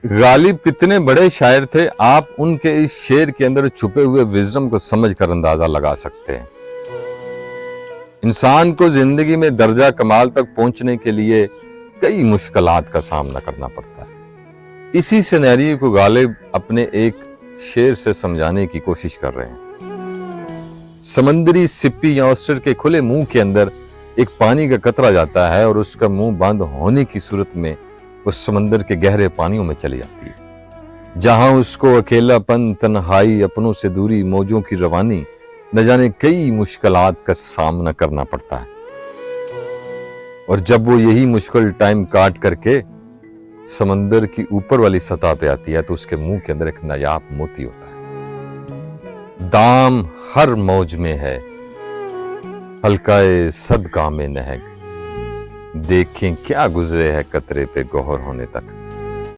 गालिब कितने बड़े शायर थे, आप उनके इस शेर के अंदर छुपे हुए विजडम को समझकर अंदाजा लगा सकते हैं। इंसान को जिंदगी में दर्जा कमाल तक पहुंचने के लिए कई मुश्किलात का सामना करना पड़ता है। इसी सिनेरियो को गालिब अपने एक शेर से समझाने की कोशिश कर रहे हैं। समंदरी सिप्पी या ऑस्टर के खुले मुंह के अंदर एक पानी का कतरा जाता है और उसका मुंह बंद होने की सूरत में उस समंदर के गहरे पानियों में चली जाती है, जहां उसको अकेलापन, तन्हाई, अपनों से दूरी, मौजों की रवानी, न जाने कई मुश्किलात का सामना करना पड़ता है। और जब वो यही मुश्किल टाइम काट करके समंदर की ऊपर वाली सतह पे आती है तो उसके मुंह के अंदर एक नायाब मोती होता है। दाम हर मौज में है, हल्काए सद काम में नहक, देखें क्या गुजरे है कतरे पे गौहर होने तक।